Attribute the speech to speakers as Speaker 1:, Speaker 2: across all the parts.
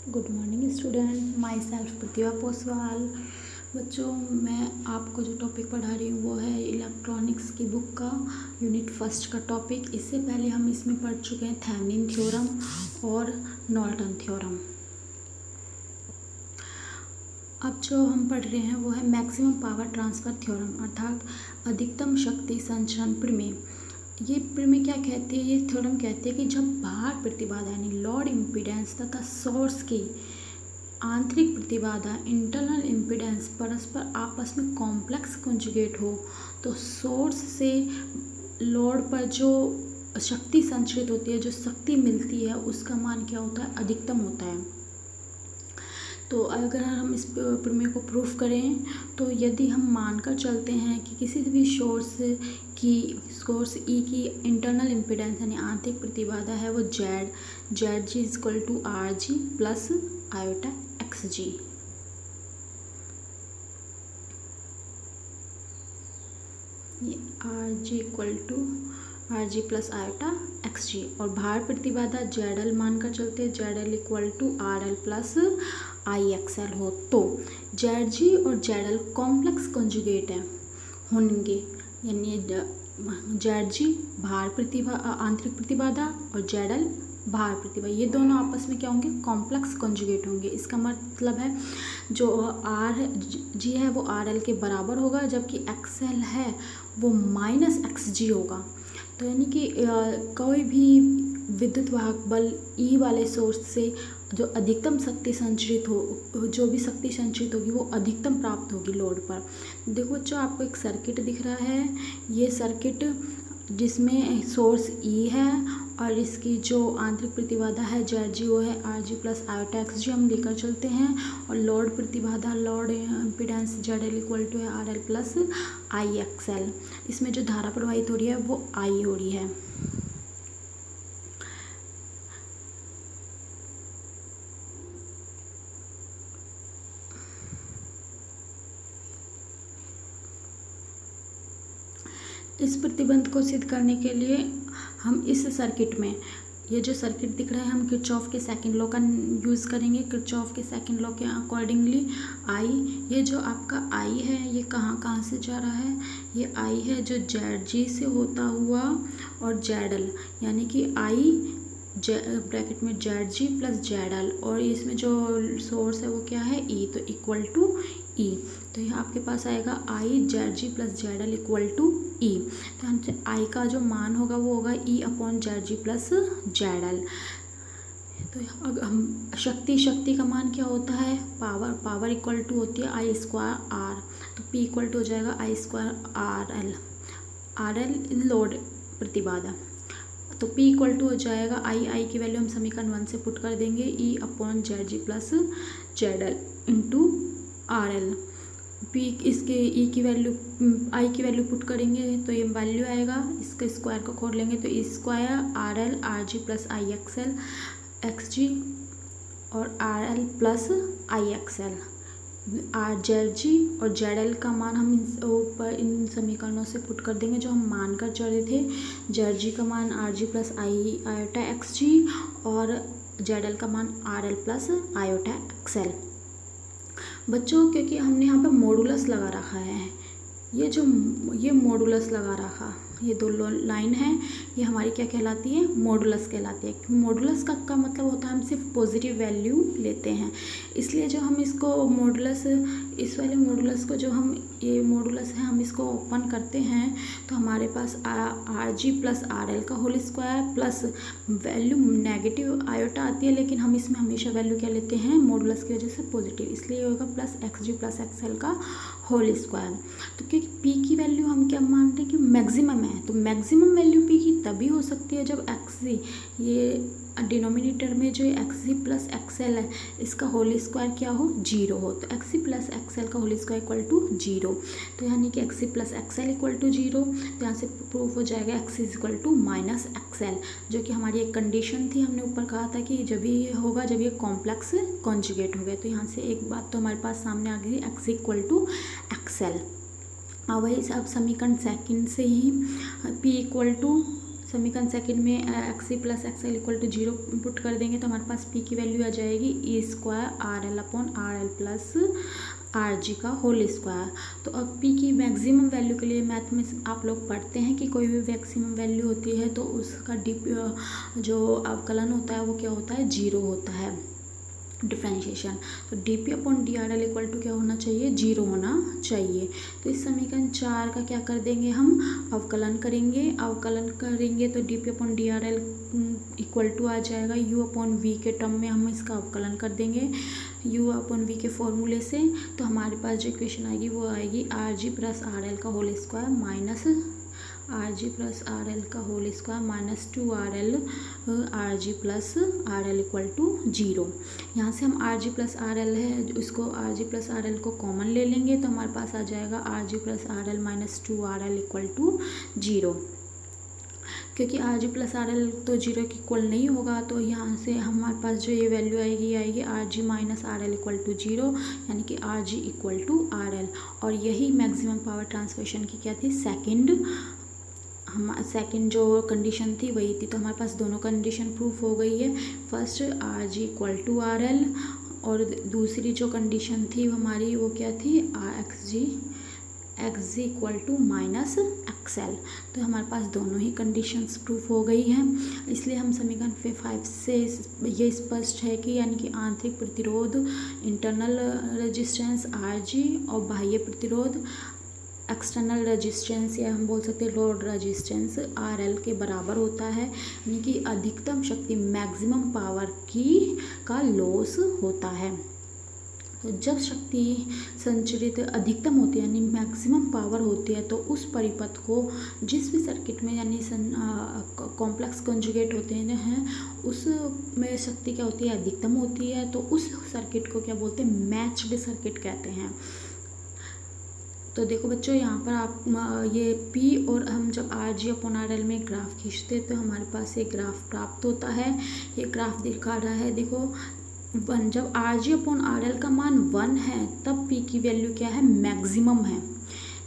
Speaker 1: Good morning student, myself Pratibha Poswal. बच्चों, मैं आपको जो टॉपिक पढ़ा रही हूँ वो है इलेक्ट्रॉनिक्स की बुक का यूनिट फर्स्ट का टॉपिक। इससे पहले हम इसमें पढ़ चुके हैं थेवेनिन थ्योरम और नॉर्टन थ्योरम। अब जो हम पढ़ रहे हैं वो है मैक्सिमम पावर ट्रांसफ़र थ्योरम, अर्थात अधिकतम शक्ति संचरण प्रमेय। ये प्रमेय क्या कहती है? ये थ्योरम कहती है कि जब भार प्रतिबाधा यानी लोड इम्पीडेंस तथा सोर्स की आंतरिक प्रतिबाधा इंटरनल इम्पीडेंस परस्पर आपस में कॉम्प्लेक्स कंजुगेट हो तो सोर्स से लोड पर जो शक्ति संचरित होती है, जो शक्ति मिलती है, उसका मान क्या होता है? अधिकतम होता है। तो अगर हम इस प्रमेय को प्रूफ करें तो यदि हम मानकर चलते हैं कि किसी भी सोर्स ई की इंटरनल इम्पीडेंस यानी आंतरिक प्रतिबाधा है वो Z G equal to R G plus iota X G. ये R G equal to R G plus iota X G, और भार प्रतिबाधा जेड एल मानकर चलते हैं, Z L equal to R L plus I X L हो तो Z G और जेड एल कॉम्प्लेक्स कंजुगेट है होंगे, यानी जेड जी भार आंतरिक प्रतिबाधा और जेड एल भार प्रतिबाधा, ये दोनों आपस में क्या होंगे? कॉम्प्लेक्स कंजुगेट होंगे। इसका मतलब है जो आर जी है वो आर एल के बराबर होगा, जबकि एक्स एल है वो माइनस एक्स जी होगा। तो यानी कि कोई भी विद्युत वाहक बल ई वाले सोर्स से जो अधिकतम शक्ति संचरित हो, जो भी शक्ति संचरित होगी वो अधिकतम प्राप्त होगी लोड पर। देखो बच्चों, आपको एक सर्किट दिख रहा है, ये सर्किट जिसमें सोर्स ई है और इसकी जो आंतरिक प्रतिबाधा है जेड जी वो है R G plus iota X G हम लेकर चलते हैं, और लोड प्रतिबाधा load impedance Z L equal to है R L plus I X L. इसमें जो धारा प्रवाहित हो रही है वो आई हो रही है। इस प्रतिबंध को सिद्ध करने के लिए हम इस सर्किट में, ये जो सर्किट दिख रहा है, हम किरचॉफ के सेकंड लॉ का यूज़ करेंगे। किरचॉफ के सेकंड लॉ के अकॉर्डिंगली आई, ये जो आपका आई है ये कहाँ से जा रहा है? ये आई है जो जेड जी से होता हुआ और जेड एल, यानी कि आई ब्रैकेट में Z G plus Z L, और इसमें जो सोर्स है वो क्या है? ई, तो इक्वल टू ई। तो यहाँ आपके पास आएगा I Z G plus Z L equal to E. तो यहाँ आई का जो मान होगा वो होगा E upon Z G plus Z L. तो अगर हम शक्ति का मान क्या होता है? पावर इक्वल टू होती है आई स्क्वायर आर, तो पी इक्वल टू हो जाएगा I square R L load प्रतिबाधा, तो P इक्वल टू हो जाएगा आई की वैल्यू हम समीकरण 1 से पुट कर देंगे, E upon Z G plus Z L into R L. P इसके ई की वैल्यू आई की वैल्यू पुट करेंगे तो ये वैल्यू आएगा, इसके स्क्वायर को खोल लेंगे तो E square R L R G plus I X L X G और R L plus I X L. R Z G और जेड एल का मान हम ऊपर इन समीकरणों से पुट कर देंगे जो हम मान कर चल रहे थे। जेड जी का मान are G plus I iota X G और जेड एल का मान are L plus iota x L. बच्चों, क्योंकि हमने यहाँ पे मॉडुलस लगा रखा है, ये मॉडुलस लगा रखा, ये दो लाइन है, ये हमारी क्या कहलाती है? मॉडुलस कहलाती है। मॉडुलस का मतलब होता है हम सिर्फ पॉजिटिव वैल्यू लेते हैं, इसलिए जो हम इसको मॉडुलस, इस वाले मॉडुलस को जो हम, ये मॉडुलस है, हम इसको ओपन करते हैं तो हमारे पास R G plus R L का whole square plus value negative iota आती है, लेकिन हम इसमें हमेशा वैल्यू क्या लेते हैं? मॉडुलस की वजह से पॉजिटिव, इसलिए होगा plus x G plus X L का होल स्क्वायर। तो क्योंकि पी की वैल्यू हम क्या मान रहे हैं कि मैक्सिमम है, तो मैक्सिमम वैल्यू पी की तभी हो सकती है जब एक्स जी, ये डिनोमिनेटर में जो X G plus X L है इसका होल स्क्वायर क्या हो? जीरो हो, तो X G plus X L का whole square equal to zero. तो यानी कि X G plus X L equal to zero, तो यहाँ से प्रूफ हो जाएगा X is equal to minus X L, जो कि हमारी एक कंडीशन थी। हमने ऊपर कहा था कि जब ये होगा जब ये कॉम्प्लेक्स कॉन्जुगेट हो गया। तो यहाँ से एक बात तो हमारे पास सामने आ गई, X equal to X L. अब वही अब समीकरण सेकंड से ही P इक्वल टू समीकरण सेकंड में X C plus X L equal to 0 put कर देंगे तो हमारे पास पी की वैल्यू आ जाएगी E square R L upon R L plus R G का होल स्क्वायर। तो अब पी की मैक्सिमम वैल्यू के लिए मैथ में आप लोग पढ़ते हैं कि कोई भी मैक्सिमम वैल्यू होती है तो उसका जो अवकलन होता है वो क्या होता है, 0 होता है, डिफ्रेंशिएशन। तो D P upon D R L equal to क्या होना चाहिए, 0 होना चाहिए। तो इस समीकरण 4 का क्या कर देंगे हम, अवकलन करेंगे तो D P upon D R L equal to आ जाएगा यू अपॉन वी के टर्म में हम इसका अवकलन कर देंगे यू अपॉन वी के फॉर्मूले से। तो हमारे पास जो इक्वेशन आएगी वो आएगी R G plus R L का whole square minus R G plus R L का whole square minus 2 R L R G plus R L equal to 0। यहाँ से हम R G plus R L है उसको R G plus R L को common ले लेंगे तो हमारे पास आ जाएगा R G plus R L minus 2 R L equal to 0। क्योंकि are G plus R L तो 0 के इक्वल नहीं होगा तो यहाँ से हमारे पास जो ये वैल्यू आएगी R G minus R L equal to 0, यानी कि R G equal to R L. और यही मैक्सिमम पावर ट्रांसफरेशन की क्या थी, सेकंड जो कंडीशन थी वही थी। तो हमारे पास दोनों कंडीशन प्रूफ हो गई है, first R G equal to R L और दूसरी जो कंडीशन थी हमारी वो क्या थी, X G equal to minus X L. तो हमारे पास दोनों ही कंडीशंस प्रूफ हो गई हैं, इसलिए हम समीकरण 5 से ये स्पष्ट है कि यानी कि आंतरिक प्रतिरोध इंटरनल रेजिस्टेंस आर जी और बाह्य प्रतिरोध एक्सटर्नल रेजिस्टेंस या हम बोल सकते हैं लोड रेजिस्टेंस आर एल के बराबर होता है, यानी कि अधिकतम शक्ति मैक्सिमम पावर का लॉस होता है। तो जब शक्ति संचरित अधिकतम होती है यानी मैक्सिमम पावर होती है तो उस परिपथ को जिस भी सर्किट में यानी कॉम्प्लेक्स कंजुगेट होते हैं उसमें शक्ति क्या होती है, अधिकतम होती है। तो उस सर्किट को क्या बोलते हैं, मैच्ड सर्किट कहते हैं। तो देखो बच्चों यहाँ पर आप ये P और हम जब are G upon R L में ग्राफ खींचते तो हमारे पास एक ग्राफ प्राप्त होता है। ये ग्राफ दिखा रहा है, देखो 1, जब are G upon R L का मान 1 है तब P की वैल्यू क्या है, मैक्सिमम है,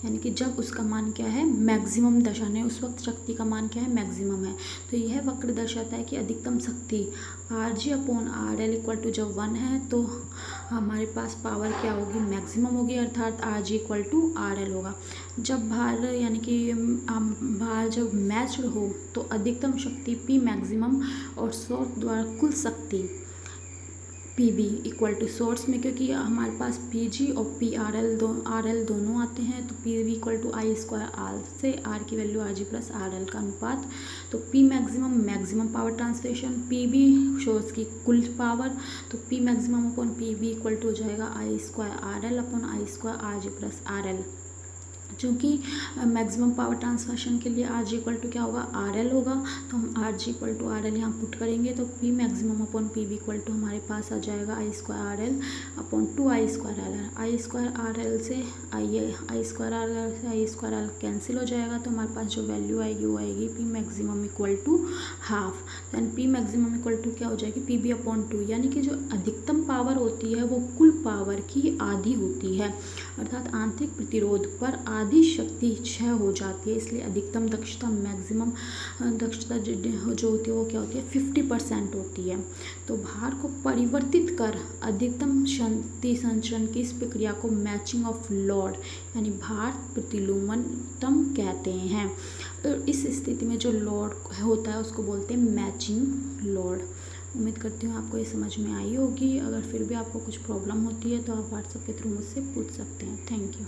Speaker 1: यानी कि जब उसका मान क्या है, मैक्सिमम दर्शाने उस वक्त शक्ति का मान क्या है, मैक्सिमम है। तो यह वक्र दर्शाता है कि अधिकतम शक्ति R G upon R L equal to जब 1 है तो हमारे पास पावर क्या होगी, मैक्सिमम होगी, अर्थात R G equal to R L होगा। जब भार यानी कि भार जब मैच्ड हो तो अधिकतम शक्ति पी मैक्सिमम और सोर्स द्वारा कुल शक्ति P B equal to source में, क्योंकि हमारे पास पी जी और पी आर एल दोनों आते हैं तो P B equal to I square R से आर की value R G plus R L का अनुपात। तो P maximum power transferation, P B source की कुल पावर, तो P maximum upon P B equal to हो जाएगा I square R L upon I square R G plus R L. चूँकि maximum power transferation के लिए आर जी इक्वल टू क्या होगा, आर एल होगा, तो हम R G equal to R L यहाँ पुट करेंगे तो P maximum upon P B equal to हमारे पास आ जाएगा I square R L upon 2 I square R L. I square R L से आई स्क्वायर आर एल से I square L cancel हो जाएगा तो हमारे पास जो वैल्यू आएगी वो आएगी P maximum equal to half. Then P maximum equal to क्या हो जाएगी, पी बी अपॉन 2, यानी कि जो अधिकतम पावर होती है वो कुल पावर की आधी होती है, अर्थात आंतरिक प्रतिरोध पर आधी शक्ति क्षय हो जाती है। इसलिए अधिकतम दक्षता मैक्सिमम दक्षता जो होती है वो क्या होती है, 50% होती है। तो भार को परिवर्तित कर अधिकतम शक्ति संचरण की इस प्रक्रिया को मैचिंग ऑफ लोड यानी भार प्रतिलोमतम कहते हैं। तो इस स्थिति में जो लोड होता है उसको बोलते हैं मैचिंग लोड। उम्मीद करती हूँ आपको ये समझ में आई होगी। अगर फिर भी आपको कुछ प्रॉब्लम होती है तो आप व्हाट्सएप के थ्रू मुझसे पूछ सकते हैं। Thank you.